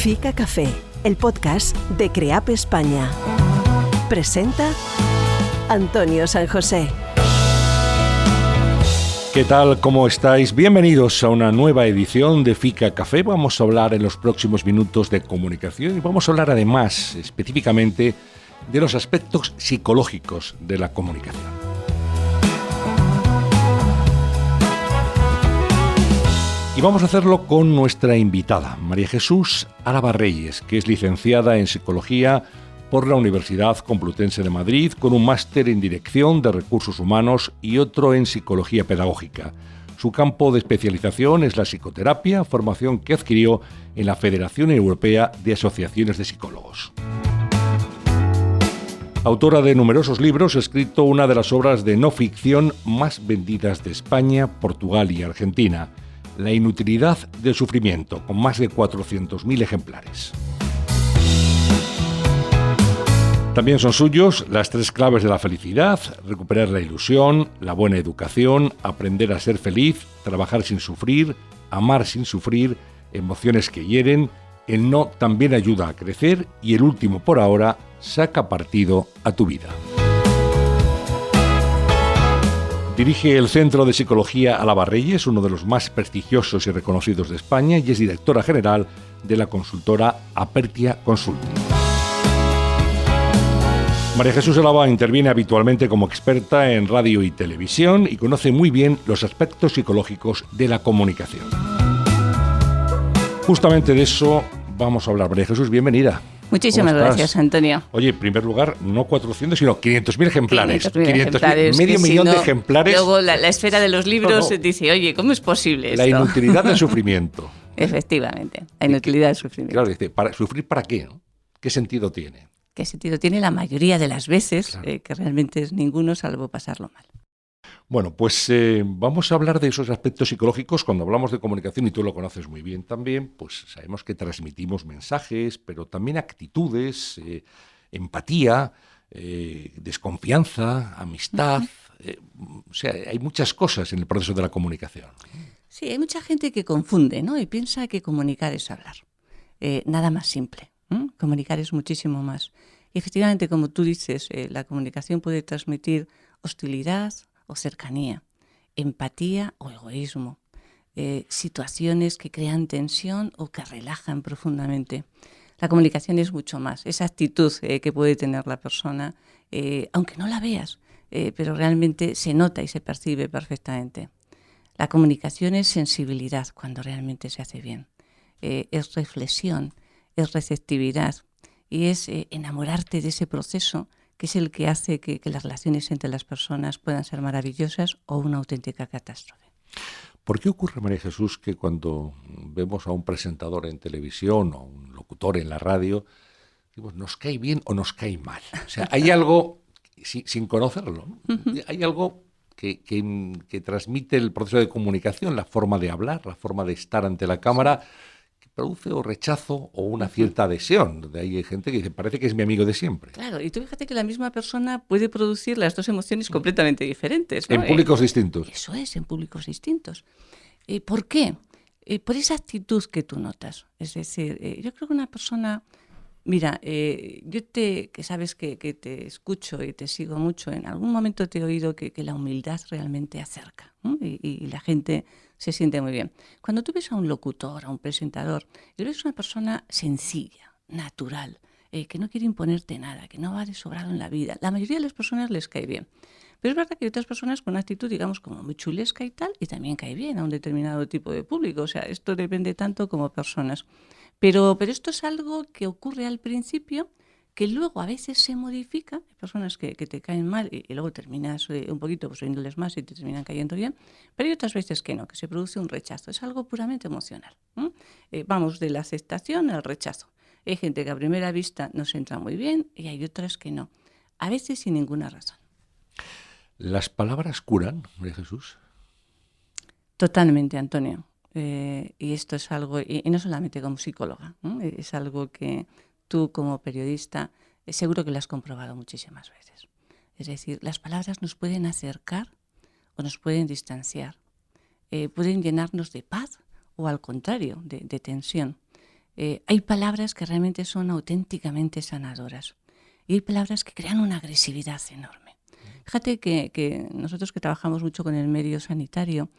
Fica Café, el podcast de CREAP España. Presenta Antonio San José. ¿Qué tal? ¿Cómo estáis? Bienvenidos a una nueva edición de Fica Café. Vamos a hablar en los próximos minutos de comunicación y vamos a hablar además específicamente de los aspectos psicológicos de la comunicación. Y vamos a hacerlo con nuestra invitada, María Jesús Álava Reyes, que es licenciada en Psicología por la Universidad Complutense de Madrid, con un máster en Dirección de Recursos Humanos y otro en Psicología Pedagógica. Su campo de especialización es la psicoterapia, formación que adquirió en la Federación Europea de Asociaciones de Psicólogos. Autora de numerosos libros, ha escrito una de las obras de no ficción más vendidas de España, Portugal y Argentina, La inutilidad del sufrimiento, con más de 400.000 ejemplares. También son suyos Las 3 claves de la felicidad, Recuperar la ilusión, La buena educación, Aprender a ser feliz, Trabajar sin sufrir, Amar sin sufrir, Emociones que hieren, El no también ayuda a crecer y el último por ahora, Saca partido a tu vida. Dirige el Centro de Psicología Álava Reyes, uno de los más prestigiosos y reconocidos de España, y es directora general de la consultora Apertia Consulting. María Jesús Álava interviene habitualmente como experta en radio y televisión y conoce muy bien los aspectos psicológicos de la comunicación. Justamente de eso vamos a hablar. María Jesús, bienvenida. Muchísimas gracias, Antonio. Oye, en primer lugar, no 400, sino 500.000 ejemplares. 500.000 ejemplares. Medio millón de ejemplares. Luego la esfera de los libros dice, oye, ¿cómo es posible esto? La inutilidad del sufrimiento. Efectivamente, la inutilidad del sufrimiento. Claro, dice, ¿sufrir para qué? ¿No? ¿Qué sentido tiene? ¿Qué sentido tiene la mayoría de las veces? Claro. Que realmente es ninguno, salvo pasarlo mal. Bueno, pues vamos a hablar de esos aspectos psicológicos. Cuando hablamos de comunicación, y tú lo conoces muy bien también, pues sabemos que transmitimos mensajes, pero también actitudes, empatía, desconfianza, amistad. O sea, hay muchas cosas en el proceso de la comunicación. Sí, hay mucha gente que confunde, ¿no? Y piensa que comunicar es hablar. Nada más simple. Comunicar es muchísimo más. Y efectivamente, como tú dices, la comunicación puede transmitir hostilidad o cercanía, empatía o egoísmo, situaciones que crean tensión o que relajan profundamente. La comunicación es mucho más, esa actitud que puede tener la persona, aunque no la veas, pero realmente se nota y se percibe perfectamente. La comunicación es sensibilidad cuando realmente se hace bien, es reflexión, es receptividad y es enamorarte de ese proceso que es el que hace que las relaciones entre las personas puedan ser maravillosas o una auténtica catástrofe. ¿Por qué ocurre, María Jesús, que cuando vemos a un presentador en televisión o un locutor en la radio, digo, nos cae bien o nos cae mal? O sea, hay algo, sin conocerlo, hay algo que transmite el proceso de comunicación, la forma de hablar, la forma de estar ante la cámara, que produce o rechazo o una cierta adhesión. De ahí hay gente que dice, parece que es mi amigo de siempre. Claro, y tú fíjate que la misma persona puede producir las dos emociones completamente diferentes, ¿no? En públicos distintos. Eso es, en públicos distintos. ¿Por qué? Por esa actitud que tú notas. Es decir, yo creo que una persona... Mira, que sabes que te escucho y te sigo mucho, en algún momento te he oído que la humildad realmente acerca, ¿no? Y la gente se siente muy bien. Cuando tú ves a un locutor, a un presentador, y ves una persona sencilla, natural, que no quiere imponerte nada, que no va de sobrado en la vida, la mayoría de las personas les cae bien. Pero es verdad que hay otras personas con una actitud, digamos, como muy chulesca y tal, y también cae bien a un determinado tipo de público. O sea, esto depende tanto como personas. Pero esto es algo que ocurre al principio, que luego a veces se modifica. Hay personas que te caen mal y luego terminas un poquito pues, oyéndoles más y te terminan cayendo bien. Pero hay otras veces que no, que se produce un rechazo. Es algo puramente emocional. Vamos de la aceptación al rechazo. Hay gente que a primera vista nos entra muy bien y hay otras que no. A veces sin ninguna razón. ¿Las palabras curan, María Jesús? Totalmente, Antonio. Y esto es algo, y no solamente como psicóloga, ¿no? Es algo que tú como periodista seguro que lo has comprobado muchísimas veces. Es decir, las palabras nos pueden acercar o nos pueden distanciar, pueden llenarnos de paz o al contrario, de tensión. hay palabras que realmente son auténticamente sanadoras y hay palabras que crean una agresividad enorme. Fíjate que nosotros que trabajamos mucho con el medio sanitario,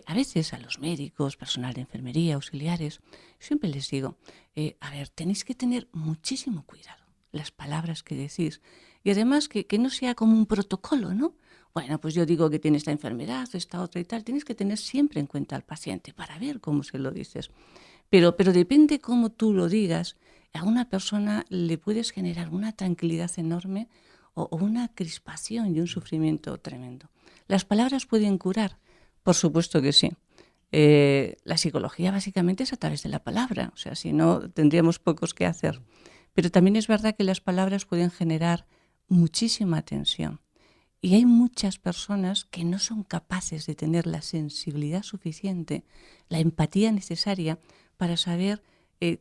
a veces a los médicos, personal de enfermería, auxiliares, siempre les digo, a ver, tenéis que tener muchísimo cuidado las palabras que decís y además que no sea como un protocolo, ¿no? Bueno, pues yo digo que tiene esta enfermedad, esta otra y tal, tienes que tener siempre en cuenta al paciente para ver cómo se lo dices. Pero depende cómo tú lo digas, a una persona le puedes generar una tranquilidad enorme o una crispación y un sufrimiento tremendo. ¿Las palabras pueden curar? Por supuesto que sí. La psicología básicamente es a través de la palabra, o sea, si no tendríamos pocos que hacer. Pero también es verdad que las palabras pueden generar muchísima tensión. Y hay muchas personas que no son capaces de tener la sensibilidad suficiente, la empatía necesaria para saber,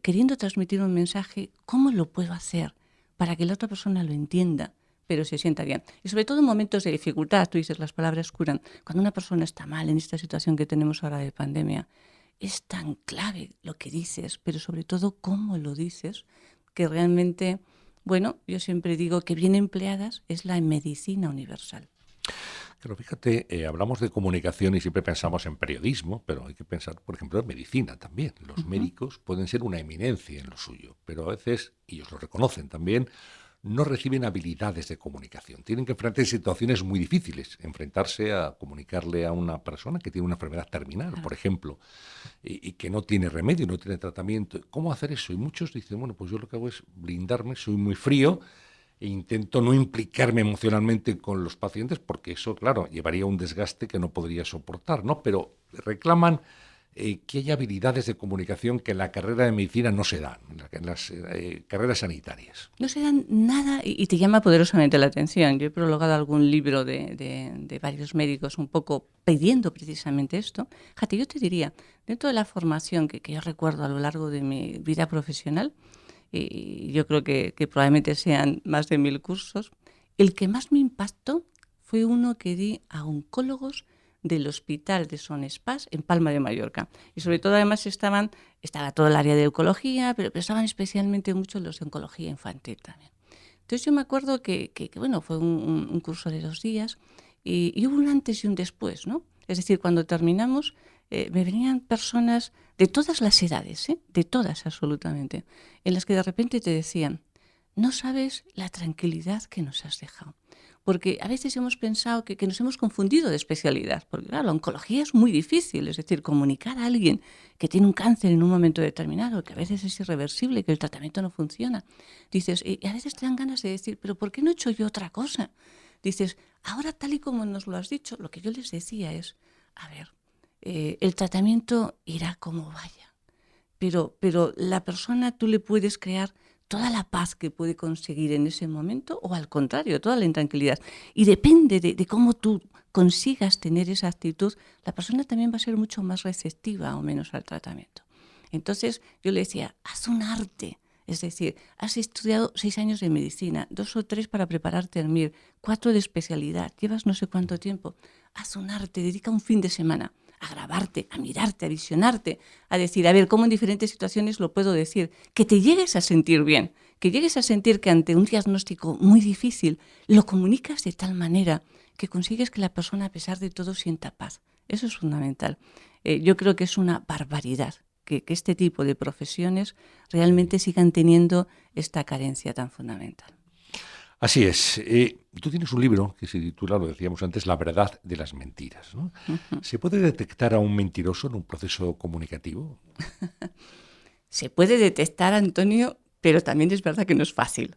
queriendo transmitir un mensaje, cómo lo puedo hacer para que la otra persona lo entienda, pero se sienta bien. Y sobre todo en momentos de dificultad, tú dices, las palabras curan. Cuando una persona está mal en esta situación que tenemos ahora de pandemia, es tan clave lo que dices, pero sobre todo cómo lo dices, que realmente, bueno, yo siempre digo que bien empleadas es la medicina universal. Pero fíjate, hablamos de comunicación y siempre pensamos en periodismo, pero hay que pensar, por ejemplo, en medicina también. Los médicos pueden ser una eminencia en lo suyo, pero a veces, y ellos lo reconocen también, no reciben habilidades de comunicación. Tienen que enfrentarse a situaciones muy difíciles, enfrentarse a comunicarle a una persona que tiene una enfermedad terminal, por ejemplo, y que no tiene remedio, no tiene tratamiento. ¿Cómo hacer eso? Y muchos dicen, bueno, pues yo lo que hago es blindarme, soy muy frío, e intento no implicarme emocionalmente con los pacientes porque eso, claro, llevaría a un desgaste que no podría soportar, ¿no? Pero reclaman que haya habilidades de comunicación que en la carrera de medicina no se dan, en las carreras sanitarias. No se dan nada y te llama poderosamente la atención. Yo he prologado algún libro de varios médicos un poco pidiendo precisamente esto. Fíjate, yo te diría, dentro de la formación que yo recuerdo a lo largo de mi vida profesional, y yo creo que probablemente sean más de 1000 cursos, el que más me impactó fue uno que di a oncólogos del Hospital de Son Espas en Palma de Mallorca. Y sobre todo además estaba todo el área de oncología, pero estaban especialmente mucho los de oncología infantil también. Entonces yo me acuerdo que bueno, fue un curso de 2 días y hubo un antes y un después, ¿no? Es decir, cuando terminamos me venían personas de todas las edades, de todas absolutamente, en las que de repente te decían, no sabes la tranquilidad que nos has dejado. Porque a veces hemos pensado que nos hemos confundido de especialidad, porque claro, la oncología es muy difícil, es decir, comunicar a alguien que tiene un cáncer en un momento determinado, que a veces es irreversible, que el tratamiento no funciona. Dices, y a veces te dan ganas de decir, pero ¿por qué no he hecho yo otra cosa? Dices, ahora tal y como nos lo has dicho, lo que yo les decía es, a ver, el tratamiento irá como vaya, pero la persona tú le puedes crear toda la paz que puede conseguir en ese momento o al contrario, toda la intranquilidad. Y depende de cómo tú consigas tener esa actitud, la persona también va a ser mucho más receptiva o menos al tratamiento. Entonces yo le decía, haz un arte. Es decir, has estudiado 6 años de medicina, 2 o 3 para prepararte al MIR, 4 de especialidad, llevas no sé cuánto tiempo. Haz un arte, dedica un fin de semana a grabarte, a mirarte, a visionarte, a decir, a ver, cómo en diferentes situaciones lo puedo decir, que te llegues a sentir bien, que llegues a sentir que ante un diagnóstico muy difícil lo comunicas de tal manera que consigues que la persona, a pesar de todo, sienta paz. Eso es fundamental. Yo creo que es una barbaridad que este tipo de profesiones realmente sigan teniendo esta carencia tan fundamental. Así es. Tú tienes un libro que se titula, lo decíamos antes, La verdad de las mentiras, ¿no? ¿Se puede detectar a un mentiroso en un proceso comunicativo? Se puede detectar, Antonio, pero también es verdad que no es fácil.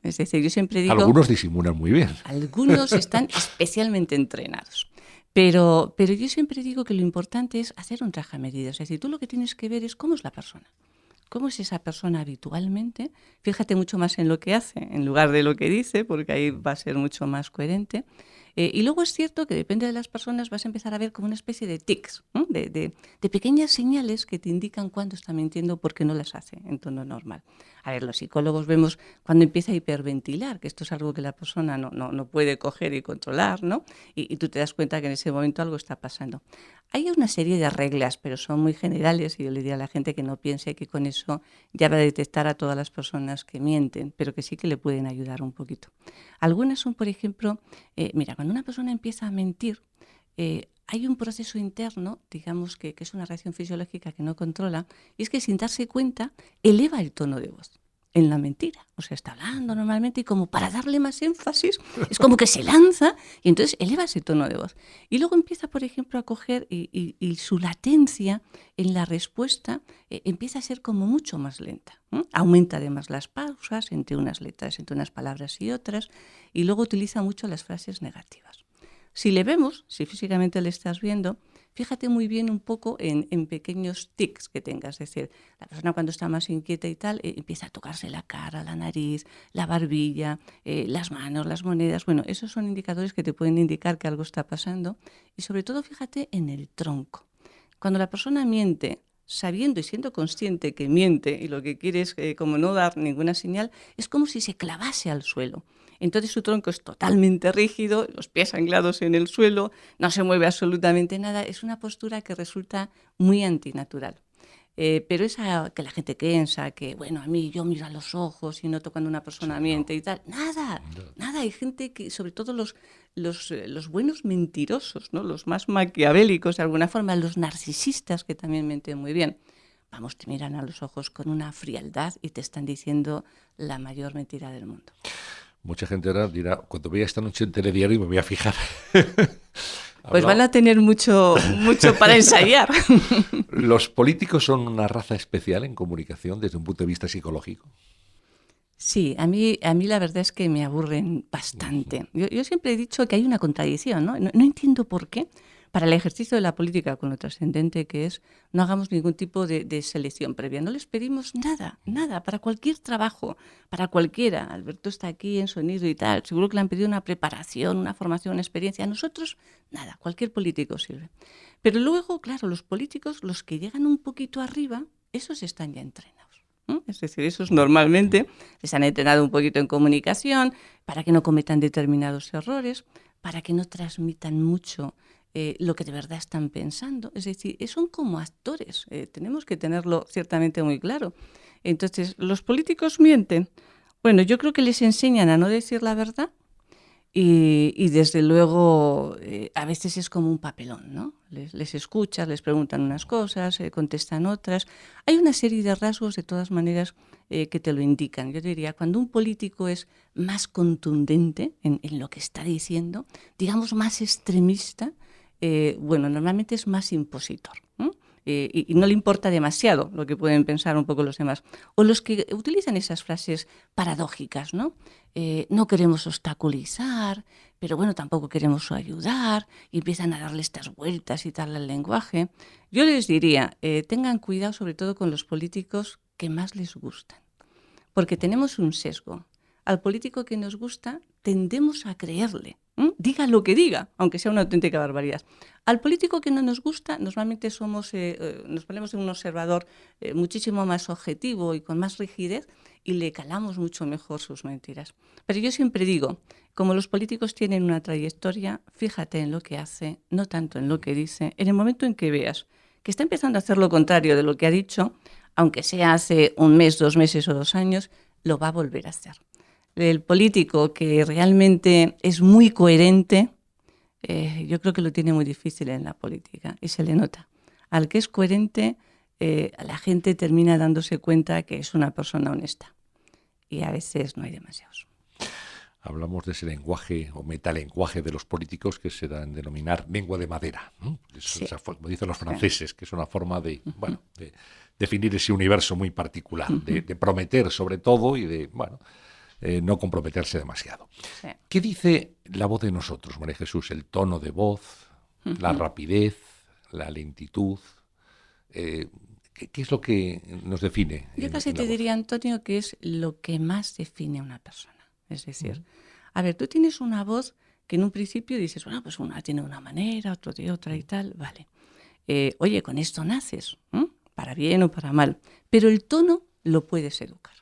Es decir, yo siempre digo... Algunos disimulan muy bien. Algunos están especialmente entrenados. Pero yo siempre digo que lo importante es hacer un traje a medida. Es decir, tú lo que tienes que ver es cómo es la persona. ¿Cómo es esa persona habitualmente? Fíjate mucho más en lo que hace, en lugar de lo que dice, porque ahí va a ser mucho más coherente. Y luego es cierto que depende de las personas, vas a empezar a ver como una especie de tics, ¿no? de pequeñas señales que te indican cuándo está mintiendo porque no las hace en tono normal. A ver, los psicólogos vemos cuando empieza a hiperventilar, que esto es algo que la persona no puede coger y controlar, ¿no? Y tú te das cuenta que en ese momento algo está pasando. Hay una serie de reglas, pero son muy generales y yo le diría a la gente que no piense que con eso ya va a detectar a todas las personas que mienten, pero que sí que le pueden ayudar un poquito. Algunas son, por ejemplo, mira, cuando una persona empieza a mentir, hay un proceso interno, digamos que es una reacción fisiológica que no controla, y es que sin darse cuenta eleva el tono de voz en la mentira. O sea, está hablando normalmente y como para darle más énfasis, es como que se lanza y entonces eleva ese tono de voz. Y luego empieza, por ejemplo, a coger y su latencia en la respuesta empieza a ser como mucho más lenta. Aumenta además las pausas entre unas letras, entre unas palabras y otras, y luego utiliza mucho las frases negativas. Si le vemos, si físicamente le estás viendo, fíjate muy bien un poco en pequeños tics que tengas. Es decir, la persona cuando está más inquieta y tal, empieza a tocarse la cara, la nariz, la barbilla, las manos, las monedas. Bueno, esos son indicadores que te pueden indicar que algo está pasando. Y sobre todo, fíjate en el tronco. Cuando la persona miente, sabiendo y siendo consciente que miente y lo que quiere es como no dar ninguna señal, es como si se clavase al suelo. Entonces su tronco es totalmente rígido, los pies anclados en el suelo, no se mueve absolutamente nada. Es una postura que resulta muy antinatural. Pero esa que la gente piensa que, bueno, a mí yo miro a los ojos y noto cuando una persona miente y tal. Nada. Hay gente que, sobre todo los buenos mentirosos, ¿no? Los más maquiavélicos de alguna forma, los narcisistas que también mienten muy bien. Vamos, te miran a los ojos con una frialdad y te están diciendo la mayor mentira del mundo. Mucha gente ahora dirá, cuando vea esta noche en Telediario me voy a fijar. Pues van a tener mucho para ensayar. ¿Los políticos son una raza especial en comunicación desde un punto de vista psicológico? Sí, a mí la verdad es que me aburren bastante. Yo siempre he dicho que hay una contradicción, ¿no? No entiendo por qué. Para el ejercicio de la política, con lo trascendente que es, no hagamos ningún tipo de selección previa. No les pedimos nada, para cualquier trabajo, para cualquiera. Alberto está aquí en sonido y tal. Seguro que le han pedido una preparación, una formación, una experiencia. A nosotros, nada, cualquier político sirve. Pero luego, claro, los políticos, los que llegan un poquito arriba, esos están ya entrenados. Es decir, esos normalmente les han entrenado un poquito en comunicación para que no cometan determinados errores, para que no transmitan mucho lo que de verdad están pensando. Es decir, son como actores, tenemos que tenerlo ciertamente muy claro. Entonces, ¿los políticos mienten? Bueno, yo creo que les enseñan a no decir la verdad y desde luego a veces es como un papelón, ¿no? Les escuchas, les preguntan unas cosas, contestan otras. Hay una serie de rasgos, de todas maneras, que te lo indican. Yo diría, cuando un político es más contundente en lo que está diciendo, digamos más extremista, bueno, normalmente es más impositor, ¿no? Y no le importa demasiado lo que pueden pensar un poco los demás. O los que utilizan esas frases paradójicas, ¿no? No queremos obstaculizar, pero bueno, tampoco queremos ayudar, y empiezan a darle estas vueltas y tal al lenguaje. Yo les diría, tengan cuidado sobre todo con los políticos que más les gustan, porque tenemos un sesgo. Al político que nos gusta tendemos a creerle, diga lo que diga, aunque sea una auténtica barbaridad. Al político que no nos gusta, normalmente nos ponemos en un observador muchísimo más objetivo y con más rigidez y le calamos mucho mejor sus mentiras. Pero yo siempre digo, como los políticos tienen una trayectoria, fíjate en lo que hace, no tanto en lo que dice. En el momento en que veas que está empezando a hacer lo contrario de lo que ha dicho, aunque sea hace un mes, 2 meses o 2 años, lo va a volver a hacer. El político que realmente es muy coherente, yo creo que lo tiene muy difícil en la política y se le nota. Al que es coherente, la gente termina dándose cuenta que es una persona honesta y a veces no hay demasiados. Hablamos de ese lenguaje o metalenguaje de los políticos que se dan a denominar lengua de madera, ¿no? Sí. Como dicen los franceses, que es una forma de definir ese universo muy particular, de prometer sobre todo y de, no comprometerse demasiado. Sí. ¿Qué dice la voz de nosotros, María Jesús? El tono de voz, la rapidez, la lentitud. ¿Qué es lo que nos define? Yo casi te diría, Antonio, que es lo que más define a una persona. Es decir, a ver, tú tienes una voz que en un principio dices, bueno, pues una tiene una manera, otro de otra y tal, vale. Oye, con esto naces, para bien o para mal, pero el tono lo puedes educar.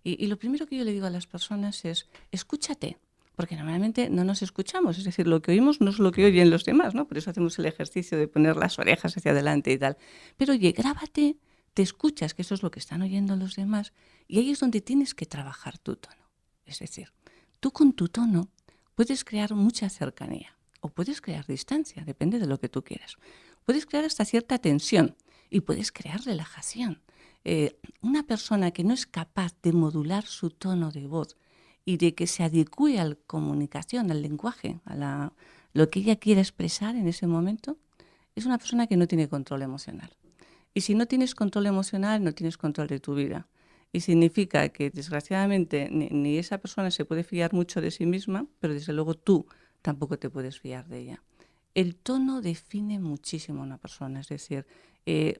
Y lo primero que yo le digo a las personas es, escúchate, porque normalmente no nos escuchamos, es decir, lo que oímos no es lo que oyen los demás, ¿no? Por eso hacemos el ejercicio de poner las orejas hacia adelante y tal. Pero oye, grábate, te escuchas, que eso es lo que están oyendo los demás, y ahí es donde tienes que trabajar tu tono. Es decir, tú con tu tono puedes crear mucha cercanía o puedes crear distancia, depende de lo que tú quieras. Puedes crear hasta cierta tensión y puedes crear relajación. Una persona que no es capaz de modular su tono de voz y de que se adecue a la comunicación, al lenguaje, lo que ella quiere expresar en ese momento, es una persona que no tiene control emocional. Y si no tienes control emocional, no tienes control de tu vida. Y significa que, desgraciadamente, ni esa persona se puede fiar mucho de sí misma, pero desde luego tú tampoco te puedes fiar de ella. El tono define muchísimo a una persona, es decir,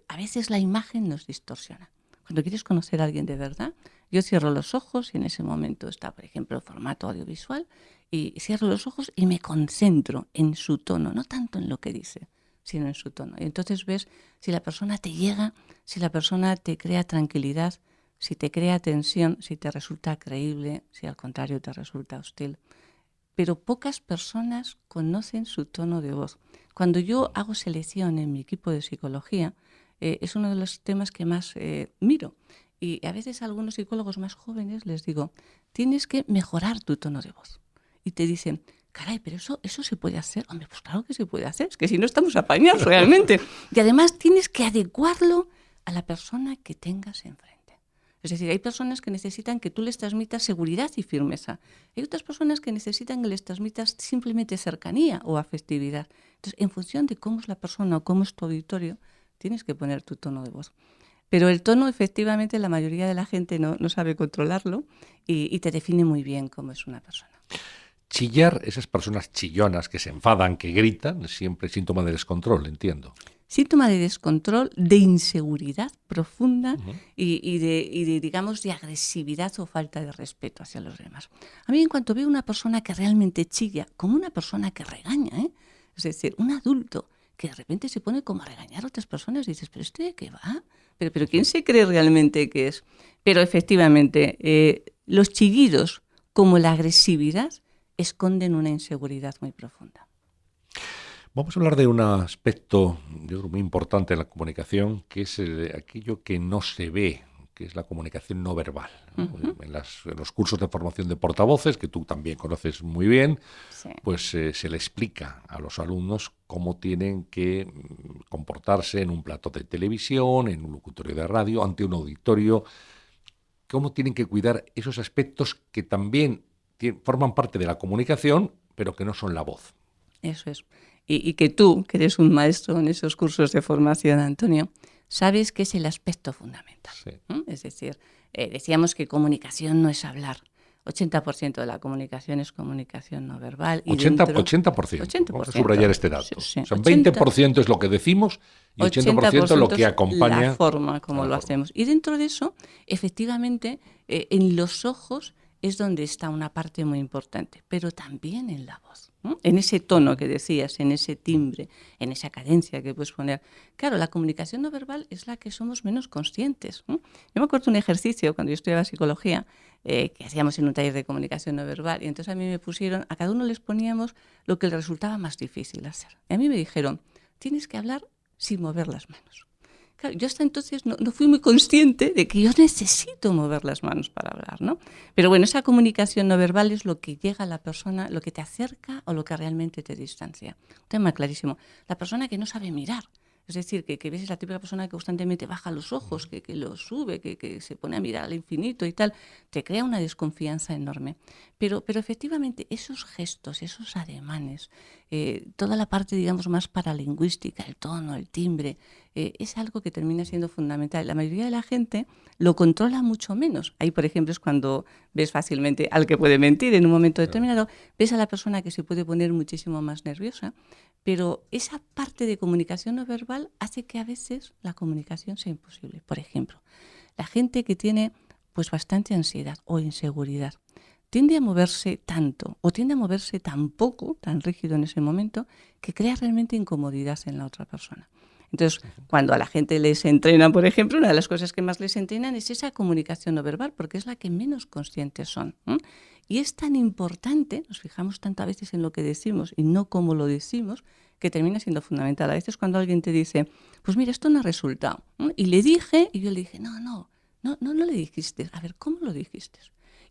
a veces la imagen nos distorsiona. Cuando quieres conocer a alguien de verdad, yo cierro los ojos y en ese momento está, por ejemplo, el formato audiovisual, y cierro los ojos y me concentro en su tono, no tanto en lo que dice, sino en su tono. Y entonces ves si la persona te llega, si la persona te crea tranquilidad, si te crea tensión, si te resulta creíble, si al contrario te resulta hostil. Pero pocas personas conocen su tono de voz. Cuando yo hago selección en mi equipo de psicología, es uno de los temas que más miro. Y a veces a algunos psicólogos más jóvenes les digo, tienes que mejorar tu tono de voz. Y te dicen, caray, pero eso se puede hacer. Hombre, pues claro que se puede hacer, es que si no estamos apañados realmente. Y además tienes que adecuarlo a la persona que tengas enfrente. Es decir, hay personas que necesitan que tú les transmitas seguridad y firmeza. Hay otras personas que necesitan que les transmitas simplemente cercanía o afectividad. Entonces, en función de cómo es la persona o cómo es tu auditorio, tienes que poner tu tono de voz. Pero el tono, efectivamente, la mayoría de la gente no sabe controlarlo y te define muy bien cómo es una persona. Chillar, esas personas chillonas que se enfadan, que gritan, es siempre síntoma de descontrol, entiendo. Síntoma de descontrol, de inseguridad profunda y de, digamos, de agresividad o falta de respeto hacia los demás. A mí, en cuanto veo una persona que realmente chilla, como una persona que regaña, es decir, un adulto que de repente se pone como a regañar a otras personas, dices, ¿pero este de qué va? ¿Pero quién se cree realmente que es? Pero efectivamente, los chillidos, como la agresividad, esconden una inseguridad muy profunda. Vamos a hablar de un aspecto, yo creo, muy importante en la comunicación, que es aquello que no se ve, que es la comunicación no verbal. Uh-huh. En los cursos de formación de portavoces, que tú también conoces muy bien, sí, pues se le explica a los alumnos cómo tienen que comportarse en un plató de televisión, en un locutorio de radio, ante un auditorio, cómo tienen que cuidar esos aspectos que también forman parte de la comunicación, pero que no son la voz. Eso es. Y que tú, que eres un maestro en esos cursos de formación, Antonio, sabes que es el aspecto fundamental. Sí. Es decir, decíamos que comunicación no es hablar. 80% de la comunicación es comunicación no verbal. Y 80%. Vamos a subrayar este dato. Sí. O sea, 20% es lo que decimos y 80% lo que acompaña. La forma como lo hacemos. Y dentro de eso, efectivamente, en los ojos es donde está una parte muy importante, pero también en la voz, ¿no? En ese tono que decías, en ese timbre, en esa cadencia que puedes poner. Claro, la comunicación no verbal es la que somos menos conscientes, ¿no? Yo me acuerdo de un ejercicio cuando yo estudiaba psicología que hacíamos en un taller de comunicación no verbal y entonces a mí me pusieron, a cada uno les poníamos lo que le resultaba más difícil hacer. Y a mí me dijeron, tienes que hablar sin mover las manos. Claro, yo hasta entonces no fui muy consciente de que yo necesito mover las manos para hablar, ¿no? Pero bueno, esa comunicación no verbal es lo que llega a la persona, lo que te acerca o lo que realmente te distancia. Un tema clarísimo. La persona que no sabe mirar. Es decir, que ves la típica persona que constantemente baja los ojos, que los sube, que se pone a mirar al infinito y tal, te crea una desconfianza enorme. Pero efectivamente esos gestos, esos ademanes, toda la parte, digamos, más paralingüística, el tono, el timbre, es algo que termina siendo fundamental. La mayoría de la gente lo controla mucho menos. Ahí, por ejemplo, es cuando ves fácilmente al que puede mentir en un momento determinado, ves a la persona que se puede poner muchísimo más nerviosa, pero esa parte de comunicación no verbal hace que a veces la comunicación sea imposible. Por ejemplo, la gente que tiene pues bastante ansiedad o inseguridad tiende a moverse tanto o tiende a moverse tan poco, tan rígido en ese momento, que crea realmente incomodidad en la otra persona. Entonces, cuando a la gente les entrenan, por ejemplo, una de las cosas que más les entrenan es esa comunicación no verbal, porque es la que menos conscientes son. Y es tan importante, nos fijamos tanto a veces en lo que decimos y no cómo lo decimos, que termina siendo fundamental. A veces cuando alguien te dice, pues mira, esto no ha resultado. Y le dije, y yo le dije, no le dijiste. A ver, ¿cómo lo dijiste?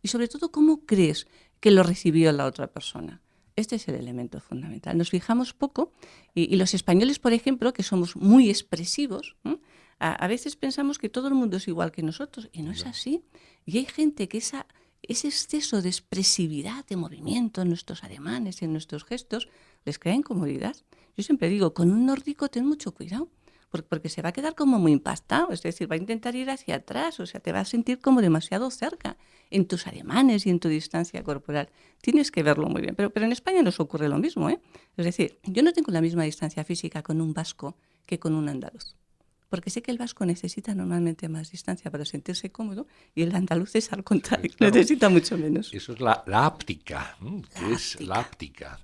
Y sobre todo, ¿cómo crees que lo recibió la otra persona? Este es el elemento fundamental. Nos fijamos poco y los españoles, por ejemplo, que somos muy expresivos, a veces pensamos que todo el mundo es igual que nosotros y no es así. Y hay gente que ese exceso de expresividad, de movimiento en nuestros ademanes y en nuestros gestos les crea incomodidad. Yo siempre digo, con un nórdico ten mucho cuidado, porque se va a quedar como muy impactado, es decir, va a intentar ir hacia atrás, o sea, te va a sentir como demasiado cerca en tus ademanes y en tu distancia corporal. Tienes que verlo muy bien, pero en España nos ocurre lo mismo, ¿eh? Es decir, yo no tengo la misma distancia física con un vasco que con un andaluz, porque sé que el vasco necesita normalmente más distancia para sentirse cómodo y el andaluz es al contrario, claro, necesita mucho menos. Eso es la áptica,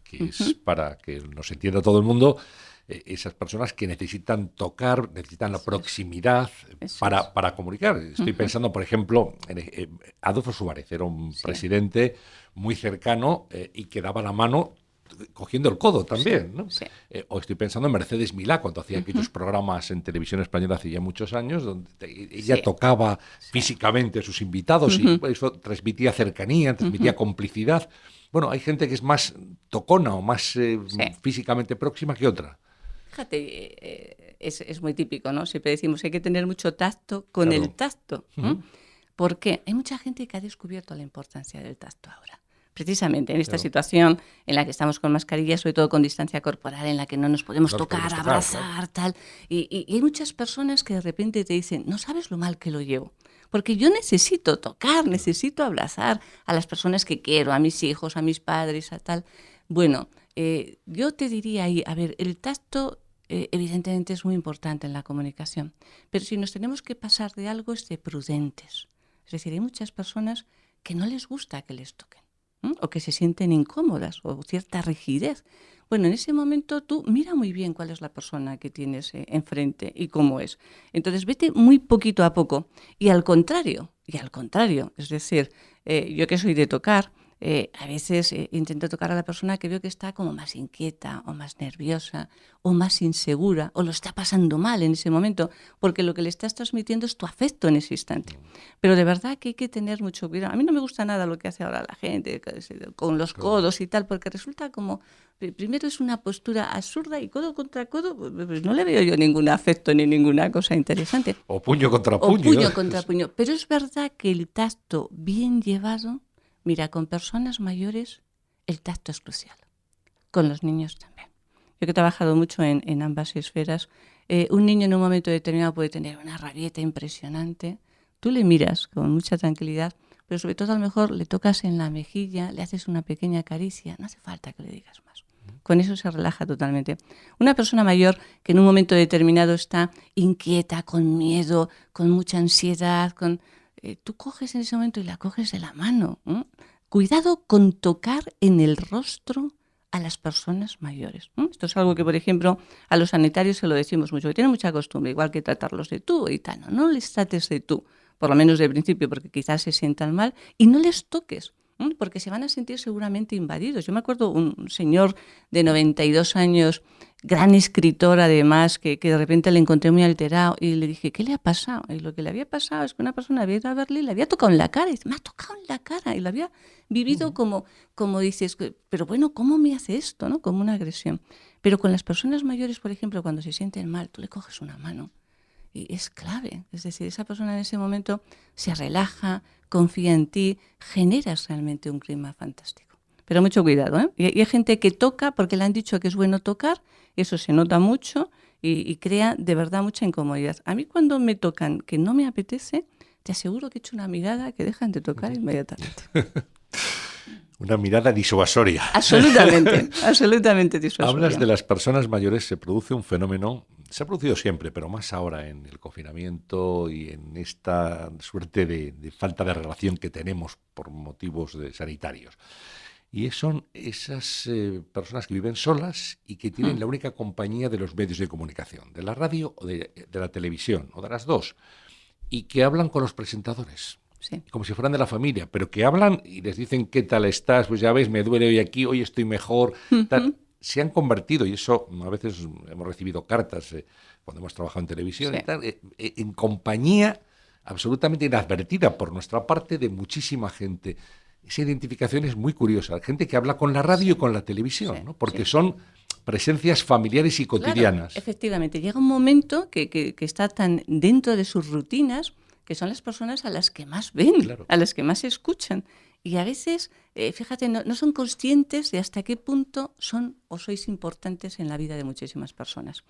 que es para que nos entienda todo el mundo. Esas personas que necesitan tocar, necesitan la proximidad para comunicar. Estoy pensando, por ejemplo, en Adolfo Suárez, era un presidente muy cercano y que daba la mano cogiendo el codo también, ¿no? Sí. O estoy pensando en Mercedes Milá, cuando hacía aquellos programas en televisión española hace ya muchos años, donde ella tocaba físicamente a sus invitados y eso transmitía cercanía, transmitía complicidad. Bueno, hay gente que es más tocona o más físicamente próxima que otra. Fíjate, es muy típico, ¿no? Siempre decimos hay que tener mucho tacto con el tacto. ¿Por qué? Hay mucha gente que ha descubierto la importancia del tacto ahora. Precisamente en esta situación en la que estamos con mascarilla, sobre todo con distancia corporal, en la que no nos podemos tocar, abrazar, tal. Y hay muchas personas que de repente te dicen, no sabes lo mal que lo llevo. Porque yo necesito tocar, necesito abrazar a las personas que quiero, a mis hijos, a mis padres, a tal. Bueno, yo te diría ahí, a ver, el tacto evidentemente es muy importante en la comunicación, pero si nos tenemos que pasar de algo es de prudentes. Es decir, hay muchas personas que no les gusta que les toquen, o que se sienten incómodas, o cierta rigidez. Bueno, en ese momento tú mira muy bien cuál es la persona que tienes enfrente y cómo es. Entonces vete muy poquito a poco. Y al contrario, es decir, yo que soy de tocar, a veces intento tocar a la persona que veo que está como más inquieta o más nerviosa o más insegura o lo está pasando mal en ese momento, porque lo que le estás transmitiendo es tu afecto en ese instante. Pero de verdad que hay que tener mucho cuidado. A mí no me gusta nada lo que hace ahora la gente con los codos y tal, porque resulta como, primero es una postura absurda y codo contra codo, pues no le veo yo ningún afecto ni ninguna cosa interesante. O puño contra puño. O puño contra puño. Pero es verdad que el tacto bien llevado, mira, con personas mayores el tacto es crucial, con los niños también. Yo que he trabajado mucho en ambas esferas, un niño en un momento determinado puede tener una rabieta impresionante, tú le miras con mucha tranquilidad, pero sobre todo a lo mejor le tocas en la mejilla, le haces una pequeña caricia, no hace falta que le digas más. Con eso se relaja totalmente. Una persona mayor que en un momento determinado está inquieta, con miedo, con mucha ansiedad, tú coges en ese momento y la coges de la mano. Cuidado con tocar en el rostro a las personas mayores. Esto es algo que, por ejemplo, a los sanitarios se lo decimos mucho, que tienen mucha costumbre, igual que tratarlos de tú y tal. No les trates de tú, por lo menos de principio, porque quizás se sientan mal, y no les toques, porque se van a sentir seguramente invadidos. Yo me acuerdo un señor de 92 años, gran escritor además, que de repente le encontré muy alterado y le dije, ¿qué le ha pasado? Y lo que le había pasado es que una persona había ido a verle y le había tocado en la cara. Y dice, me ha tocado en la cara. Y lo había vivido como dices, pero bueno, ¿cómo me hace esto? ¿No? Como una agresión. Pero con las personas mayores, por ejemplo, cuando se sienten mal, tú le coges una mano. Y es clave. Es decir, esa persona en ese momento se relaja, confía en ti, generas realmente un clima fantástico. Pero mucho cuidado, ¿eh? Y hay gente que toca porque le han dicho que es bueno tocar, eso se nota mucho y crea de verdad mucha incomodidad. A mí cuando me tocan que no me apetece, te aseguro que he hecho una mirada que dejan de tocar inmediatamente. Una mirada disuasoria. Absolutamente, absolutamente disuasoria. Hablas de las personas mayores, se produce un fenómeno se ha producido siempre, pero más ahora en el confinamiento y en esta suerte de falta de relación que tenemos por motivos sanitarios. Y son esas personas que viven solas y que tienen la única compañía de los medios de comunicación, de la radio o de la televisión, o de las dos, y que hablan con los presentadores. Sí. Como si fueran de la familia, pero que hablan y les dicen ¿qué tal estás? Pues ya ves, me duele hoy aquí, hoy estoy mejor. Tal. Se han convertido, y eso a veces hemos recibido cartas cuando hemos trabajado en televisión, Sí. y tal, en compañía absolutamente inadvertida por nuestra parte de muchísima gente. Esa identificación es muy curiosa. Gente que habla con la radio y con la televisión, Sí, ¿no? Porque sí. son presencias familiares y cotidianas. Claro, efectivamente, llega un momento que está tan dentro de sus rutinas que son las personas a las que más ven, Claro. a las que más escuchan. Y a veces, fíjate, no son conscientes de hasta qué punto son o sois importantes en la vida de muchísimas personas.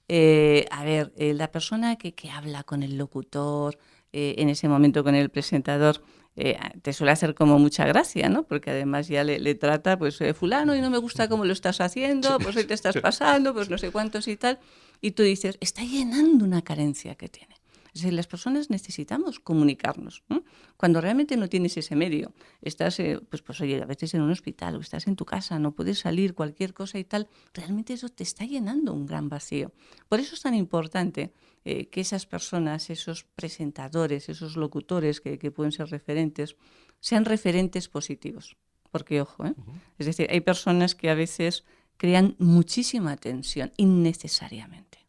La persona que habla con el locutor, en ese momento con el presentador, te suele hacer como mucha gracia, ¿no? Porque además ya le trata, pues, fulano, y no me gusta cómo lo estás haciendo, pues hoy te estás pasando, pues no sé cuántos y tal. Y tú dices, está llenando una carencia que tiene. Es decir, las personas necesitamos comunicarnos, ¿no? Cuando realmente no tienes ese medio, estás, pues oye, a veces en un hospital o estás en tu casa, no puedes salir, cualquier cosa y tal, realmente eso te está llenando un gran vacío. Por eso es tan importante que esas personas, esos presentadores, esos locutores que pueden ser referentes, sean referentes positivos. Porque, ojo, es decir, hay personas que a veces crean muchísima tensión innecesariamente.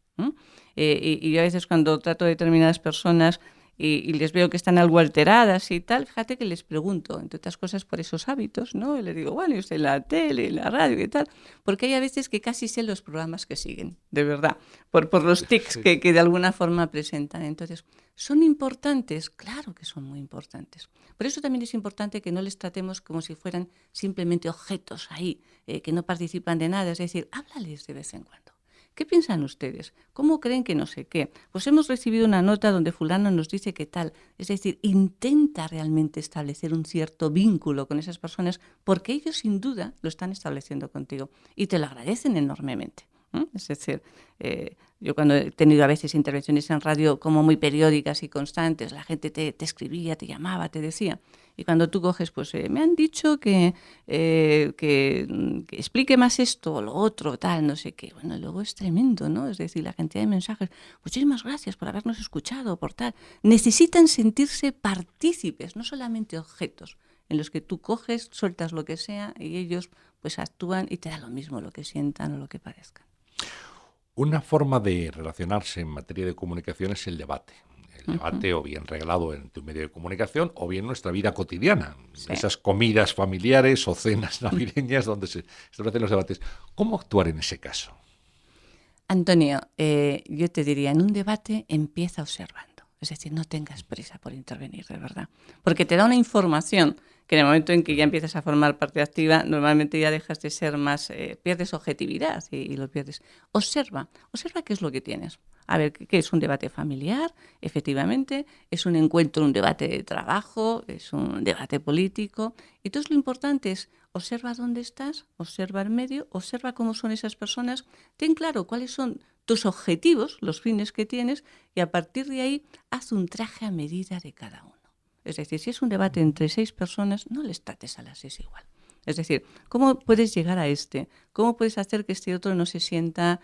Y yo a veces cuando trato de determinadas personas y les veo que están algo alteradas y tal, fíjate que les pregunto, entre otras cosas, por esos hábitos, ¿no? Y les digo, bueno, y usted en la tele, en la radio y tal, porque hay a veces que casi sé los programas que siguen, de verdad, por los tics que de alguna forma presentan. Entonces, ¿son importantes? Claro que son muy importantes. Por eso también es importante que no les tratemos como si fueran simplemente objetos ahí, que no participan de nada, es decir, háblales de vez en cuando. ¿Qué piensan ustedes? ¿Cómo creen que no sé qué? Pues hemos recibido una nota donde fulano nos dice qué tal. Es decir, intenta realmente establecer un cierto vínculo con esas personas porque ellos sin duda lo están estableciendo contigo y te lo agradecen enormemente. Es decir, yo cuando he tenido a veces intervenciones en radio como muy periódicas y constantes, la gente te escribía, te llamaba, te decía. Y cuando tú coges, pues me han dicho que explique más esto o lo otro, tal, no sé qué. Bueno, luego es tremendo, ¿no? Es decir, la cantidad de mensajes. Muchísimas gracias por habernos escuchado, por tal. Necesitan sentirse partícipes, no solamente objetos, en los que tú coges, sueltas lo que sea y ellos pues actúan y te da lo mismo lo que sientan o lo que padezcan. Una forma de relacionarse en materia de comunicación es el debate. El debate o bien reglado en tu medio de comunicación o bien nuestra vida cotidiana. Sí. Esas comidas familiares o cenas navideñas donde se establecen los debates. ¿Cómo actuar en ese caso? Antonio, yo te diría, en un debate empieza observando. Es decir, no tengas prisa por intervenir, de verdad. Porque te da una información que en el momento en que ya empiezas a formar parte activa, normalmente ya dejas de ser más, pierdes objetividad y lo pierdes. Observa qué es lo que tienes. A ver, ¿qué es un debate familiar? Efectivamente, es un encuentro, un debate de trabajo, es un debate político. Entonces lo importante es observa dónde estás, observa el medio, observa cómo son esas personas, ten claro cuáles son tus objetivos, los fines que tienes, y a partir de ahí haz un traje a medida de cada uno. Es decir, si es un debate entre 6 personas, no les trates a las 6 igual. Es decir, ¿cómo puedes llegar a este? ¿Cómo puedes hacer que este otro no se sienta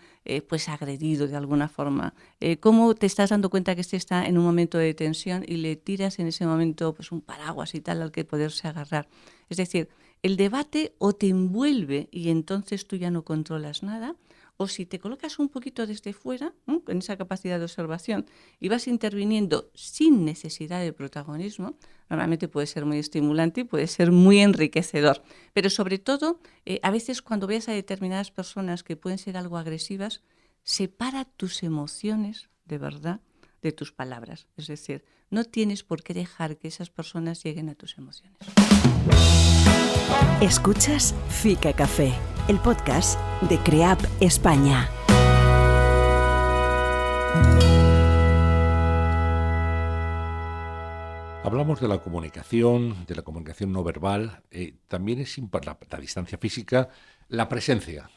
pues agredido de alguna forma? ¿Cómo te estás dando cuenta que este está en un momento de tensión y le tiras en ese momento pues un paraguas y tal al que poderse agarrar? Es decir, el debate o te envuelve y entonces tú ya no controlas nada, o si te colocas un poquito desde fuera, en esa capacidad de observación, y vas interviniendo sin necesidad de protagonismo, normalmente puede ser muy estimulante y puede ser muy enriquecedor. Pero sobre todo, a veces cuando veas a determinadas personas que pueden ser algo agresivas, separa tus emociones de verdad de tus palabras. Es decir, no tienes por qué dejar que esas personas lleguen a tus emociones. Escuchas Fica Café, el podcast de CREAP España. Hablamos de la comunicación no verbal. También es importante la distancia física, la presencia.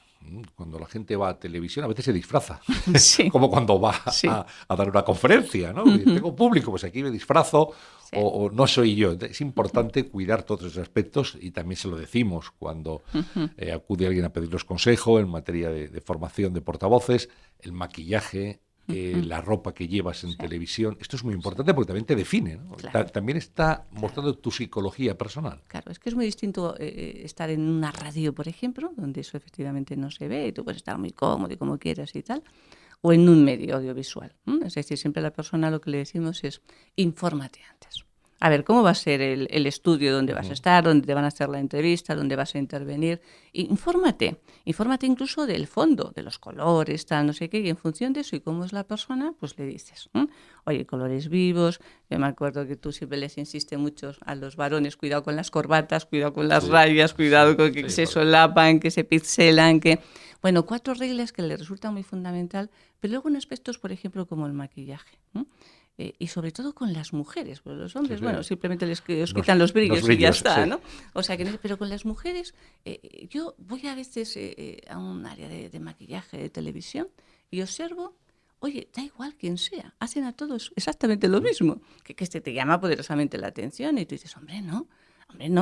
Cuando la gente va a televisión, a veces se disfraza, Sí. como cuando va Sí. a dar una conferencia, ¿no? Y tengo público, pues aquí me disfrazo Sí. o no soy yo. Es importante cuidar todos esos aspectos y también se lo decimos cuando acude alguien a pedirnos consejo en materia de formación de portavoces, el maquillaje, la ropa que llevas en televisión. Esto es muy importante porque también te define, ¿no? Claro. También está mostrando tu psicología personal. Claro, es que es muy distinto estar en una radio, por ejemplo, donde eso efectivamente no se ve y tú puedes estar muy cómodo y como quieras y tal, o en un medio audiovisual. Es decir, siempre a la persona lo que le decimos es infórmate antes. A ver, ¿cómo va a ser el estudio donde vas a estar, donde te van a hacer la entrevista, donde vas a intervenir? Infórmate incluso del fondo, de los colores, tal, no sé qué, y en función de eso y cómo es la persona, pues le dices, oye, colores vivos. Yo me acuerdo que tú siempre les insistes mucho a los varones, cuidado con las corbatas, cuidado con las rayas, cuidado con que se solapan, que se pixelan, que... Bueno, 4 reglas que les resultan muy fundamental, pero luego en aspectos, por ejemplo, como el maquillaje, y sobre todo con las mujeres, porque los hombres, bueno, simplemente les quitan los brillos y ya está, ¿no? O sea, pero con las mujeres, yo voy a veces a un área de maquillaje de televisión y observo, oye, da igual quién sea, hacen a todos exactamente lo mismo, que te llama poderosamente la atención y tú dices, hombre, no,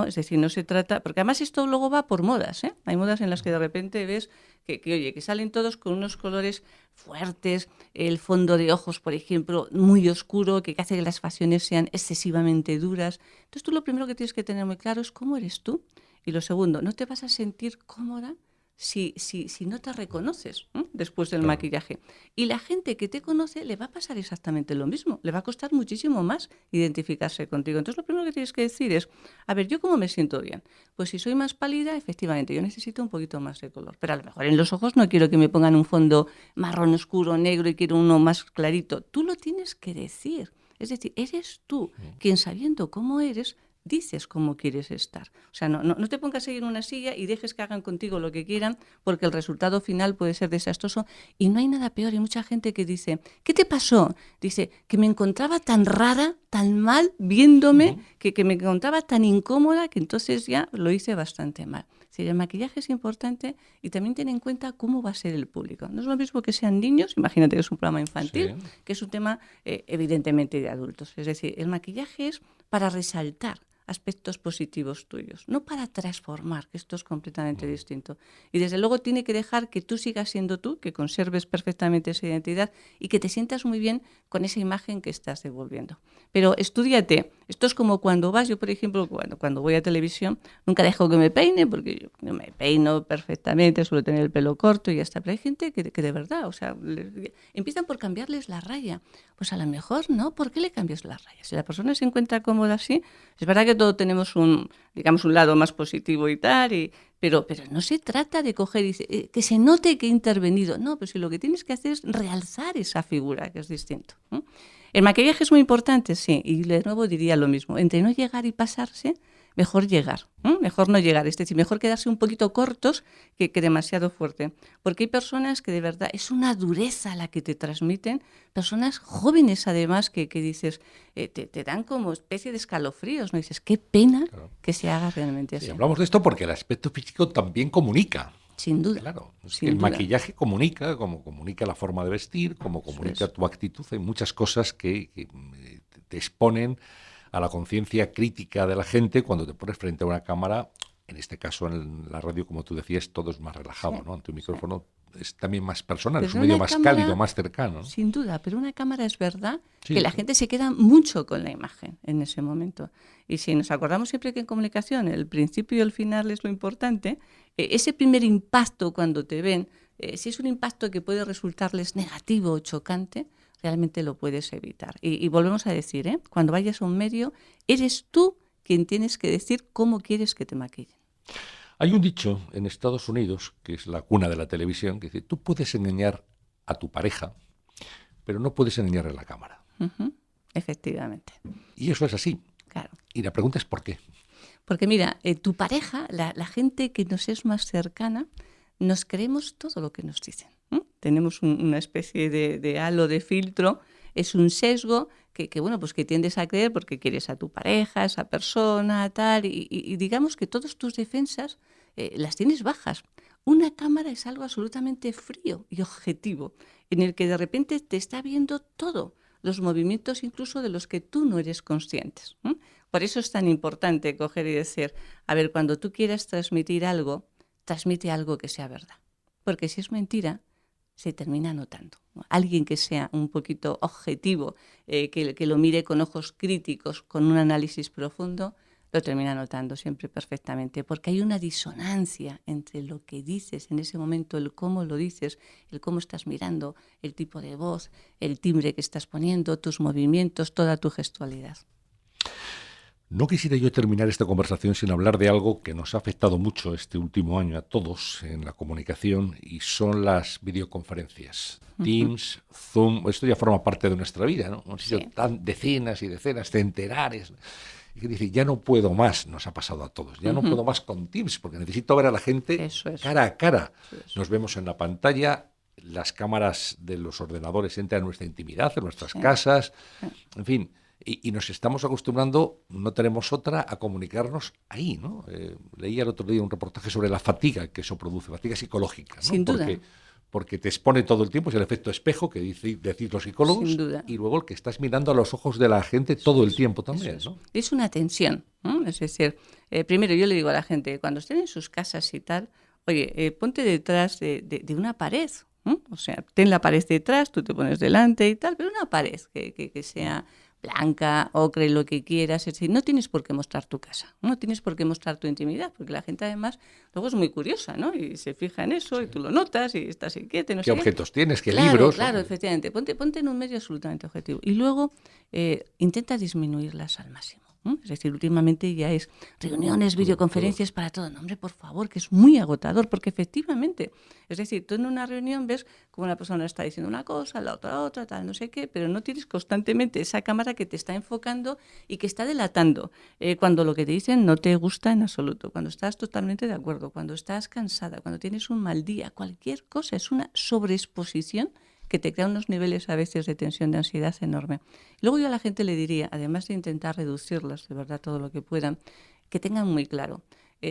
es decir, no se trata, porque además esto luego va por modas, ¿eh? Hay modas en las que de repente ves que salen todos con unos colores fuertes, el fondo de ojos, por ejemplo, muy oscuro, que hace que las facciones sean excesivamente duras. Entonces tú lo primero que tienes que tener muy claro es cómo eres tú. Y lo segundo, no te vas a sentir cómoda si no te reconoces después del maquillaje. Y la gente que te conoce le va a pasar exactamente lo mismo. Le va a costar muchísimo más identificarse contigo. Entonces lo primero que tienes que decir es, a ver, ¿yo cómo me siento bien? Pues si soy más pálida, efectivamente, yo necesito un poquito más de color. Pero a lo mejor en los ojos no quiero que me pongan un fondo marrón oscuro, negro y quiero uno más clarito. Tú lo tienes que decir. Es decir, eres tú quien, sabiendo cómo eres, dices cómo quieres estar. O sea, no te pongas ahí en una silla y dejes que hagan contigo lo que quieran, porque el resultado final puede ser desastroso. Y no hay nada peor. Hay mucha gente que dice, ¿qué te pasó? Dice, que me encontraba tan rara, tan mal viéndome, que me encontraba tan incómoda, que entonces ya lo hice bastante mal. Es decir, el maquillaje es importante y también ten en cuenta cómo va a ser el público. No es lo mismo que sean niños, imagínate que es un programa infantil, que es un tema evidentemente de adultos. Es decir, el maquillaje es para resaltar aspectos positivos tuyos, no para transformar, que esto es completamente distinto. Y desde luego tiene que dejar que tú sigas siendo tú, que conserves perfectamente esa identidad y que te sientas muy bien con esa imagen que estás devolviendo. Pero estúdiate. Esto es como cuando vas, yo por ejemplo, cuando voy a televisión, nunca dejo que me peine, porque yo me peino perfectamente, suelo tener el pelo corto y ya está. Pero hay gente que de verdad, o sea, empiezan por cambiarles la raya. Pues a lo mejor no, ¿por qué le cambias la raya? Si la persona se encuentra cómoda así, es verdad que todos tenemos un lado más positivo y tal, pero no se trata de coger y que se note que he intervenido. No, pues si lo que tienes que hacer es realzar esa figura, que es distinto. El maquillaje es muy importante, sí, y de nuevo diría lo mismo. Entre no llegar y pasarse, mejor llegar, mejor no llegar. Es decir, mejor quedarse un poquito cortos que demasiado fuerte. Porque hay personas que de verdad es una dureza la que te transmiten, personas jóvenes además que dices, te dan como especie de escalofríos, ¿no? Dices, qué pena que se haga realmente así. Sí, hablamos de esto porque el aspecto físico también comunica. Sin duda. Claro, sin el duda. Maquillaje comunica, como comunica la forma de vestir, como comunica tu actitud. Hay muchas cosas que te exponen a la conciencia crítica de la gente cuando te pones frente a una cámara. En este caso, en la radio, como tú decías, todo es más relajado, ¿no? Ante un micrófono es también más personal, Pero es un medio una más cámara, cálido, más cercano, ¿no? Sin duda, pero una cámara es verdad Sí, que la gente se queda mucho con la imagen en ese momento. Y si nos acordamos siempre que en comunicación el principio y el final es lo importante, ese primer impacto cuando te ven, si es un impacto que puede resultarles negativo o chocante, realmente lo puedes evitar. Y volvemos a decir, cuando vayas a un medio, eres tú quien tienes que decir cómo quieres que te maquillen. Hay un dicho en Estados Unidos, que es la cuna de la televisión, que dice, tú puedes engañar a tu pareja, pero no puedes engañar a la cámara. Uh-huh. Efectivamente. Y eso es así. Claro. Y la pregunta es ¿por qué? Porque mira, tu pareja, la gente que nos es más cercana, nos creemos todo lo que nos dicen. Tenemos una especie de halo de filtro, es un sesgo que bueno, pues que tiendes a creer porque quieres a tu pareja, a esa persona, tal, y digamos que todas tus defensas las tienes bajas. Una cámara es algo absolutamente frío y objetivo, en el que de repente te está viendo todo, los movimientos incluso de los que tú no eres consciente. Por eso es tan importante coger y decir, a ver, cuando tú quieras transmitir algo, transmite algo que sea verdad. Porque si es mentira, se termina notando, ¿no? Alguien que sea un poquito objetivo, que lo mire con ojos críticos, con un análisis profundo, lo termina notando siempre perfectamente, porque hay una disonancia entre lo que dices en ese momento, el cómo lo dices, el cómo estás mirando, el tipo de voz, el timbre que estás poniendo, tus movimientos, toda tu gestualidad. No quisiera yo terminar esta conversación sin hablar de algo que nos ha afectado mucho este último año a todos en la comunicación, y son las videoconferencias. Teams, Zoom, esto ya forma parte de nuestra vida, ¿no? Han sido decenas y decenas, centenares. Y que dice, ya no puedo más, nos ha pasado a todos, ya no puedo más con Teams, porque necesito ver a la gente cara a cara. Nos vemos en la pantalla, las cámaras de los ordenadores entran en nuestra intimidad, en nuestras casas, en fin. Y nos estamos acostumbrando, no tenemos otra, a comunicarnos ahí, ¿no? Leía el otro día un reportaje sobre la fatiga que eso produce, fatiga psicológica, ¿no? Sin duda. Porque te expone todo el tiempo, es el efecto espejo que decís los psicólogos, sin duda. Y luego el que estás mirando a los ojos de la gente todo el tiempo también, ¿no? Es una tensión, ¿no? Es decir, primero yo le digo a la gente, cuando estén en sus casas y tal, oye, ponte detrás de una pared, ¿no? O sea, ten la pared detrás, tú te pones delante y tal, pero una pared que sea blanca, ocre, lo que quieras, es decir, no tienes por qué mostrar tu casa, no tienes por qué mostrar tu intimidad, porque la gente además luego es muy curiosa, ¿no? Y se fija en eso, y tú lo notas, y estás inquieta, no sé ¿Qué objetos tienes? ¿Qué claro, libros? Claro, efectivamente, ponte en un medio absolutamente objetivo. Y luego intenta disminuirlas al máximo. Es decir, últimamente ya es reuniones, videoconferencias para todo. No, hombre, por favor, que es muy agotador, porque efectivamente, es decir, tú en una reunión ves como una persona está diciendo una cosa, la otra, tal, no sé qué, pero no tienes constantemente esa cámara que te está enfocando y que está delatando cuando lo que te dicen no te gusta en absoluto, cuando estás totalmente de acuerdo, cuando estás cansada, cuando tienes un mal día, cualquier cosa, es una sobreexposición que te crea unos niveles a veces de tensión, de ansiedad enorme. Luego yo a la gente le diría, además de intentar reducirlas, de verdad, todo lo que puedan, que tengan muy claro,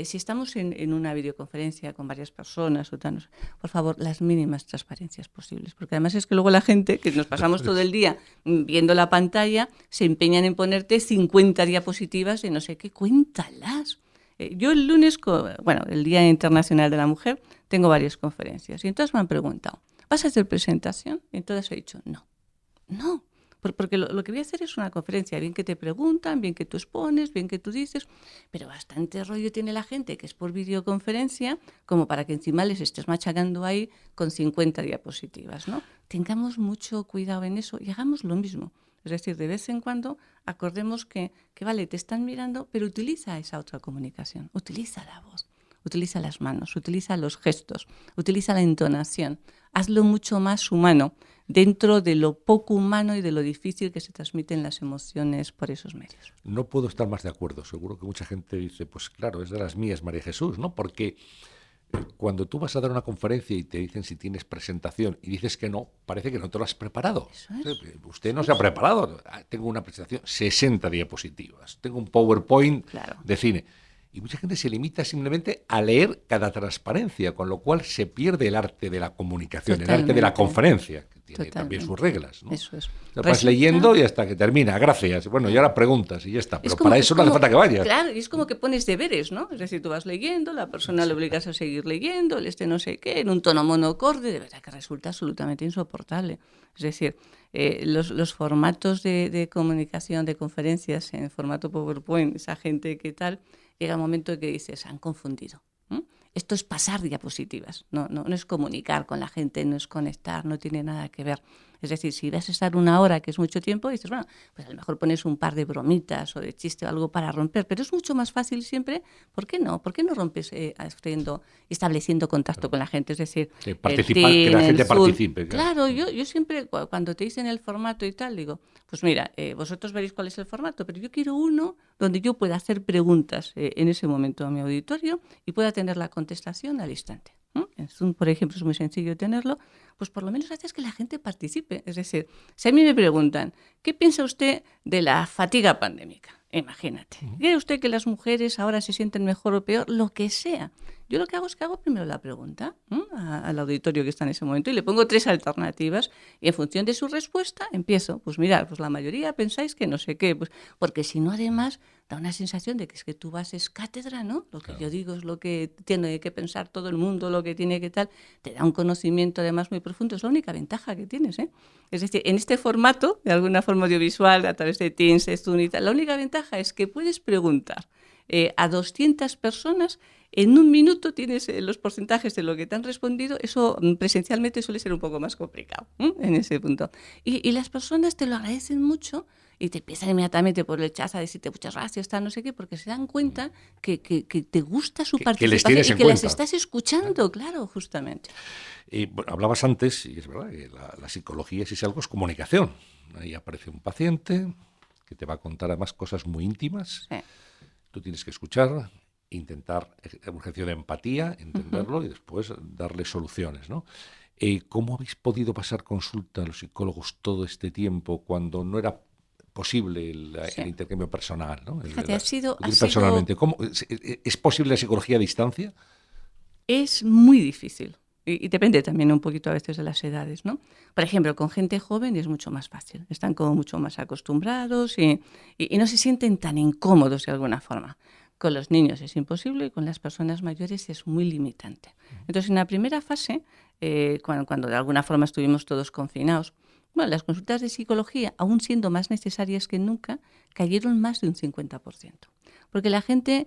si estamos en una videoconferencia con varias personas, o tal, por favor, las mínimas transparencias posibles, porque además es que luego la gente, que nos pasamos todo el día viendo la pantalla, se empeñan en ponerte 50 diapositivas de no sé qué, cuéntalas. Yo el lunes, el Día Internacional de la Mujer, tengo varias conferencias y entonces me han preguntado, ¿vas a hacer presentación? Y entonces he dicho, no, porque lo que voy a hacer es una conferencia, bien que te preguntan, bien que tú expones, bien que tú dices, pero bastante rollo tiene la gente que es por videoconferencia como para que encima les estés machacando ahí con 50 diapositivas, ¿no? Tengamos mucho cuidado en eso y hagamos lo mismo. Es decir, de vez en cuando acordemos que vale, te están mirando, pero utiliza esa otra comunicación, utiliza la voz. Utiliza las manos, utiliza los gestos, utiliza la entonación. Hazlo mucho más humano dentro de lo poco humano y de lo difícil que se transmiten las emociones por esos medios. No puedo estar más de acuerdo. Seguro que mucha gente dice, pues claro, es de las mías, María Jesús, ¿no? Porque cuando tú vas a dar una conferencia y te dicen si tienes presentación y dices que no, parece que no te lo has preparado. Usted no se ha preparado. Tengo una presentación, 60 diapositivas. Tengo un PowerPoint de cine. Y mucha gente se limita simplemente a leer cada transparencia, con lo cual se pierde el arte de la comunicación, el arte de la conferencia, que tiene también sus reglas, ¿no? Eso es. Vas leyendo y hasta que termina, gracias. Bueno, y ahora preguntas y ya está. Pero para eso no hace falta que vayas. Claro, y es como que pones deberes, ¿no? Es decir, tú vas leyendo, la persona le obligas a seguir leyendo, el no sé qué, en un tono monocorde, de verdad que resulta absolutamente insoportable. Es decir, los formatos de comunicación, de conferencias en formato PowerPoint, esa gente que tal, llega un momento en que dices, se han confundido. Esto es pasar diapositivas, no es comunicar con la gente, no es conectar, no tiene nada que ver. Es decir, si vas a estar una hora, que es mucho tiempo, dices, bueno, pues a lo mejor pones un par de bromitas o de chiste o algo para romper, pero es mucho más fácil siempre, ¿por qué no? ¿Por qué no rompes estableciendo contacto con la gente? Es decir, que la gente participe. Claro, yo siempre, cuando te dicen el formato y tal, digo, pues mira, vosotros veréis cuál es el formato, pero yo quiero uno donde yo pueda hacer preguntas en ese momento a mi auditorio y pueda tener la contestación al instante. En Zoom, por ejemplo, es muy sencillo tenerlo, pues por lo menos haces que la gente participe. Es decir, si a mí me preguntan, ¿qué piensa usted de la fatiga pandémica? Imagínate. ¿Cree usted que las mujeres ahora se sienten mejor o peor? Lo que sea. Yo lo que hago es que hago primero la pregunta al auditorio que está en ese momento y le pongo 3 alternativas y en función de su respuesta empiezo. Pues mirad, pues la mayoría pensáis que no sé qué, pues porque si no además da una sensación de que es que tú vas es cátedra, ¿no? Lo que yo digo es lo que tiene que pensar todo el mundo, lo que tiene que tal. Te da un conocimiento además muy profundo, es la única ventaja que tienes, ¿eh? Es decir, en este formato, de alguna forma audiovisual, a través de Teams, Zoom y tal, la única ventaja es que puedes preguntar a 200 personas, en un minuto tienes los porcentajes de lo que te han respondido. Eso presencialmente suele ser un poco más complicado en ese punto. Y las personas te lo agradecen mucho y te empiezan inmediatamente por el chat a decirte muchas gracias, tal, no sé qué, porque se dan cuenta que te gusta su participación y que las estás escuchando, claro, justamente. Bueno, hablabas antes, y es verdad, que la psicología, si es algo, es comunicación. Ahí aparece un paciente que te va a contar además cosas muy íntimas. Sí. Tú tienes que escuchar, intentar un ejercicio de empatía, entenderlo y después darle soluciones, ¿no? ¿Cómo habéis podido pasar consulta a los psicólogos todo este tiempo cuando no era posible el intercambio personal, ¿no? Fíjate, ha sido personalmente. ¿Cómo, ¿es posible la psicología a distancia? Es muy difícil. Y depende también un poquito a veces de las edades, ¿no? Por ejemplo, con gente joven es mucho más fácil. Están como mucho más acostumbrados y no se sienten tan incómodos de alguna forma. Con los niños es imposible y con las personas mayores es muy limitante. Entonces, en la primera fase, cuando de alguna forma estuvimos todos confinados, bueno, las consultas de psicología, aún siendo más necesarias que nunca, cayeron más de un 50%. Porque la gente,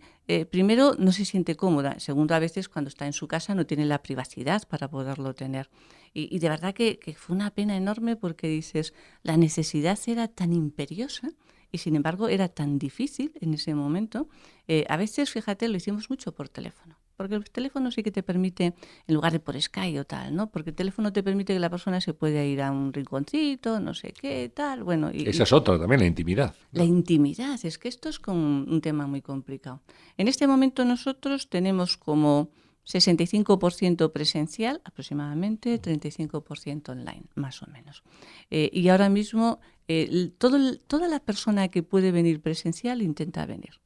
primero, no se siente cómoda. Segundo, a veces cuando está en su casa no tiene la privacidad para poderlo tener. Y de verdad que fue una pena enorme porque dices, la necesidad era tan imperiosa y sin embargo era tan difícil en ese momento. A veces, fíjate, lo hicimos mucho por teléfono. Porque el teléfono sí que te permite, en lugar de por Skype o tal, ¿no? Porque el teléfono te permite que la persona se pueda ir a un rinconcito, no sé qué, tal, bueno. Esa es otra también, la intimidad. La intimidad, es que esto es un tema muy complicado. En este momento nosotros tenemos como 65% presencial, aproximadamente, 35% online, más o menos. Y ahora mismo toda la persona que puede venir presencial intenta venir.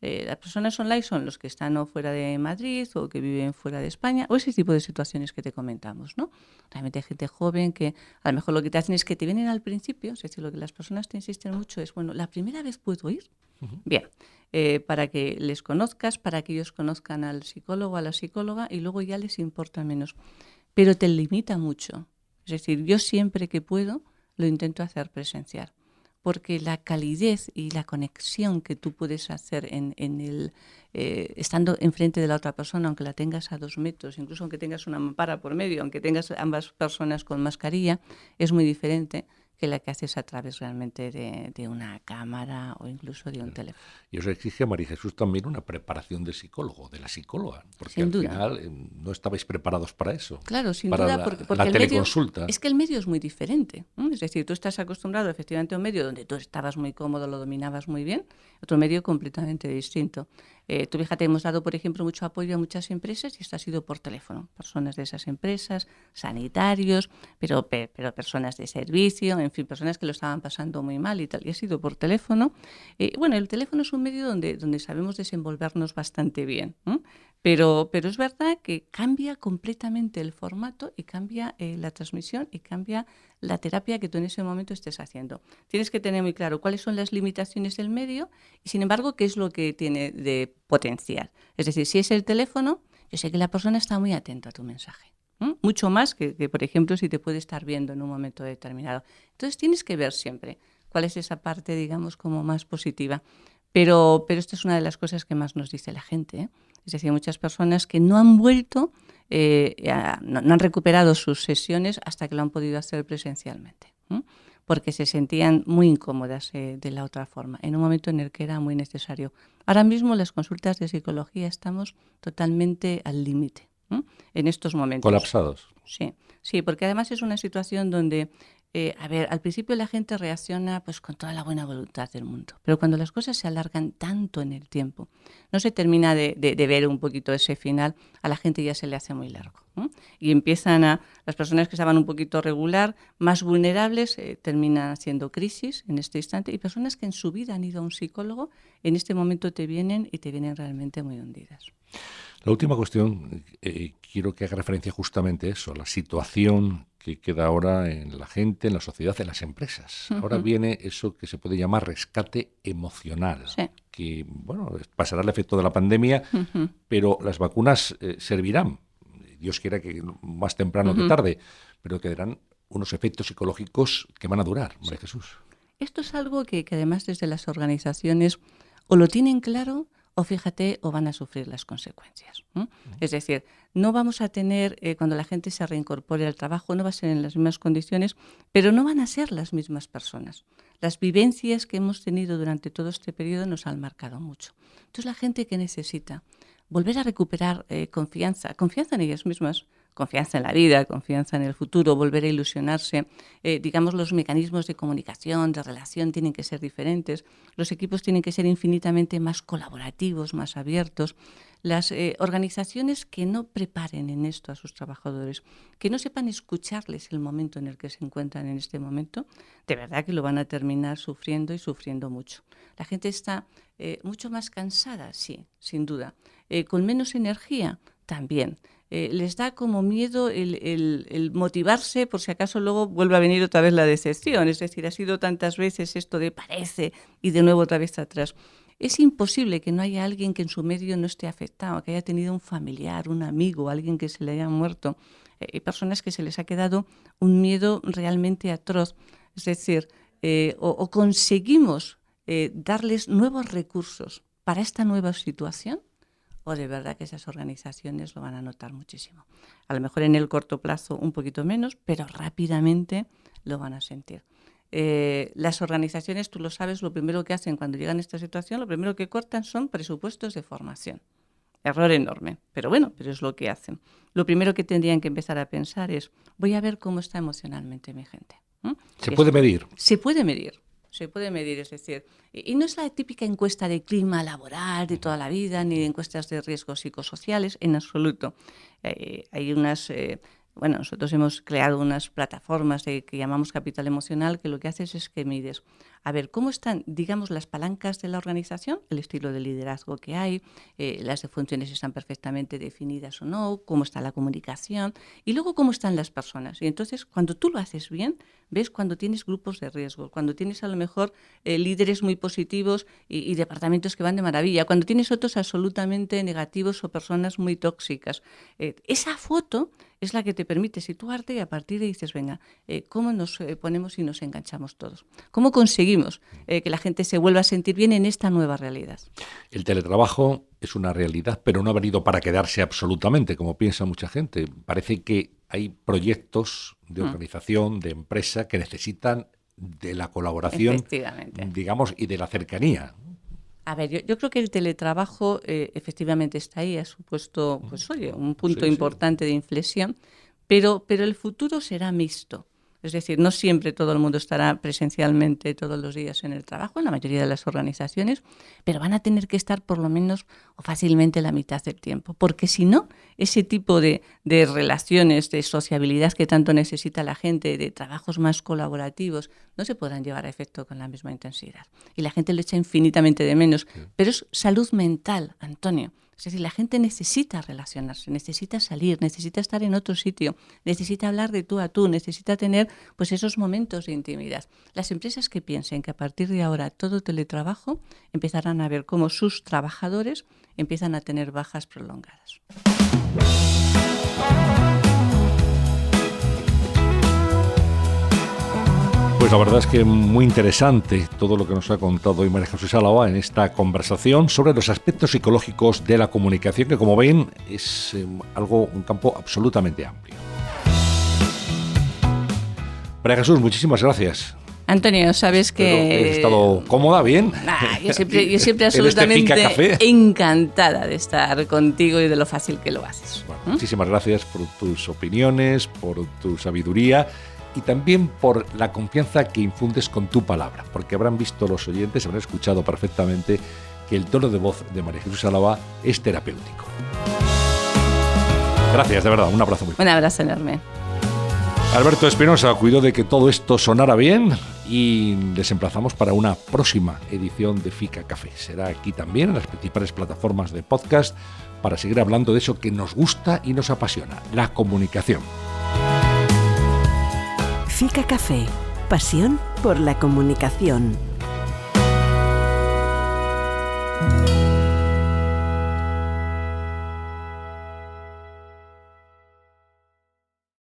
Las personas online son los que están o fuera de Madrid o que viven fuera de España o ese tipo de situaciones que te comentamos, ¿no? Realmente hay gente joven que a lo mejor lo que te hacen es que te vienen al principio, es decir, lo que las personas te insisten mucho es, bueno, ¿la primera vez puedo ir? Bien, para que les conozcas, para que ellos conozcan al psicólogo, a la psicóloga y luego ya les importa menos. Pero te limita mucho. Es decir, yo siempre que puedo lo intento hacer presencial. Porque la calidez y la conexión que tú puedes hacer estando enfrente de la otra persona, aunque la tengas a 2 metros, incluso aunque tengas una mampara por medio, aunque tengas ambas personas con mascarilla, es muy diferente que la que haces a través realmente de una cámara o incluso de un teléfono. Y eso exige a María Jesús también una preparación de psicólogo, de la psicóloga, porque sin al duda. Final no estabais preparados para eso. Claro, sin para duda, porque la el teleconsulta. medio, es que el medio es muy diferente. Es decir, tú estás acostumbrado efectivamente a un medio donde tú estabas muy cómodo, lo dominabas muy bien, otro medio completamente distinto. Tú fíjate, hemos dado, por ejemplo, mucho apoyo a muchas empresas y esto ha sido por teléfono. Personas de esas empresas, sanitarios, pero personas de servicio, en fin, personas que lo estaban pasando muy mal y tal, y ha sido por teléfono. Bueno, el teléfono es un medio donde sabemos desenvolvernos bastante bien, pero es verdad que cambia completamente el formato y cambia la transmisión y cambia la terapia que tú en ese momento estés haciendo. Tienes que tener muy claro cuáles son las limitaciones del medio y, sin embargo, qué es lo que tiene de potencial. Es decir, si es el teléfono, yo sé que la persona está muy atenta a tu mensaje. Mucho más que, por ejemplo, si te puede estar viendo en un momento determinado. Entonces tienes que ver siempre cuál es esa parte, digamos, como más positiva. Pero esta es una de las cosas que más nos dice la gente, Es decir, muchas personas que no han vuelto, no han recuperado sus sesiones hasta que lo han podido hacer presencialmente, porque se sentían muy incómodas de la otra forma, en un momento en el que era muy necesario. Ahora mismo las consultas de psicología estamos totalmente al límite, en estos momentos. Colapsados. Sí, porque además es una situación donde A ver, al principio la gente reacciona pues con toda la buena voluntad del mundo, pero cuando las cosas se alargan tanto en el tiempo, no se termina de ver un poquito ese final, a la gente ya se le hace muy largo, ¿no? Y empiezan las personas que estaban un poquito regular, más vulnerables, terminan haciendo crisis en este instante, y personas que en su vida han ido a un psicólogo, en este momento te vienen realmente muy hundidas. La última cuestión, quiero que haga referencia justamente a eso, la situación que queda ahora en la gente, en la sociedad, en las empresas. Uh-huh. Ahora viene eso que se puede llamar rescate emocional, sí, que bueno, pasará el efecto de la pandemia, uh-huh, pero las vacunas servirán, Dios quiera que más temprano, uh-huh, que tarde, pero quedarán unos efectos psicológicos que van a durar, María Jesús. Esto es algo que además desde las organizaciones o lo tienen claro o fíjate, o van a sufrir las consecuencias. Es decir, no vamos a tener, cuando la gente se reincorpore al trabajo, no va a ser en las mismas condiciones, pero no van a ser las mismas personas. Las vivencias que hemos tenido durante todo este periodo nos han marcado mucho. Entonces, la gente que necesita volver a recuperar confianza en ellas mismas, confianza en la vida, confianza en el futuro, volver a ilusionarse. Digamos, los mecanismos de comunicación, de relación tienen que ser diferentes. Los equipos tienen que ser infinitamente más colaborativos, más abiertos. Las organizaciones que no preparen en esto a sus trabajadores, que no sepan escucharles el momento en el que se encuentran en este momento, de verdad que lo van a terminar sufriendo y sufriendo mucho. La gente está mucho más cansada, sí, sin duda. Con menos energía, también. Les da como miedo el motivarse por si acaso luego vuelve a venir otra vez la decepción. Es decir, ha sido tantas veces esto de parece y de nuevo otra vez atrás. Es imposible que no haya alguien que en su medio no esté afectado, que haya tenido un familiar, un amigo, alguien que se le haya muerto. Hay personas que se les ha quedado un miedo realmente atroz. Es decir, o conseguimos darles nuevos recursos para esta nueva situación, o de verdad que esas organizaciones lo van a notar muchísimo. A lo mejor en el corto plazo un poquito menos, pero rápidamente lo van a sentir. Las organizaciones, tú lo sabes, lo primero que hacen cuando llegan a esta situación, lo primero que cortan son presupuestos de formación. Error enorme, pero bueno, pero es lo que hacen. Lo primero que tendrían que empezar a pensar es, voy a ver cómo está emocionalmente mi gente. ¿Se puede medir? Se puede medir. Se puede medir, es decir, y no es la típica encuesta de clima laboral de toda la vida, ni de encuestas de riesgos psicosociales, en absoluto. Hay unas, nosotros hemos creado unas plataformas que llamamos Capital Emocional, que lo que haces es que mides, a ver, cómo están, digamos, las palancas de la organización, el estilo de liderazgo que hay, las funciones están perfectamente definidas o no, cómo está la comunicación, y luego cómo están las personas. Y entonces, cuando tú lo haces bien, ves cuando tienes grupos de riesgo, cuando tienes a lo mejor líderes muy positivos y departamentos que van de maravilla, cuando tienes otros absolutamente negativos o personas muy tóxicas. Esa foto es la que te permite situarte y a partir de ahí dices, venga, ¿cómo nos ponemos y nos enganchamos todos? ¿Cómo conseguimos que la gente se vuelva a sentir bien en esta nueva realidad? El teletrabajo es una realidad, pero no ha venido para quedarse absolutamente, como piensa mucha gente. Parece que hay proyectos de organización, de empresa, que necesitan de la colaboración, digamos, y de la cercanía. A ver, yo creo que el teletrabajo efectivamente está ahí, ha supuesto un punto importante de inflexión, pero el futuro será mixto. Es decir, no siempre todo el mundo estará presencialmente todos los días en el trabajo, en la mayoría de las organizaciones, pero van a tener que estar por lo menos o fácilmente la mitad del tiempo, porque si no, ese tipo de relaciones, de sociabilidad que tanto necesita la gente, de trabajos más colaborativos, no se podrán llevar a efecto con la misma intensidad. Y la gente lo echa infinitamente de menos, pero es salud mental, Antonio. Es decir, la gente necesita relacionarse, necesita salir, necesita estar en otro sitio, necesita hablar de tú a tú, necesita tener pues esos momentos de intimidad. Las empresas que piensen que a partir de ahora todo teletrabajo empezarán a ver cómo sus trabajadores empiezan a tener bajas prolongadas. Pues la verdad es que muy interesante todo lo que nos ha contado hoy María Jesús Álava en esta conversación sobre los aspectos psicológicos de la comunicación, que como ven es un campo absolutamente amplio. María Jesús, muchísimas gracias. Antonio, sabes que... ¿Has estado cómoda, bien? Yo siempre absolutamente encantada de estar contigo y de lo fácil que lo haces. Bueno, muchísimas gracias por tus opiniones, por tu sabiduría y también por la confianza que infundes con tu palabra, porque habrán visto los oyentes, habrán escuchado perfectamente que el tono de voz de María Jesús Álava es terapéutico. Gracias, de verdad, un abrazo muy fuerte. Un abrazo enorme. Alberto Espinosa cuidó de que todo esto sonara bien y les emplazamos para una próxima edición de Fica Café. Será aquí también en las principales plataformas de podcast para seguir hablando de eso que nos gusta y nos apasiona, la comunicación. Fica Café, pasión por la comunicación.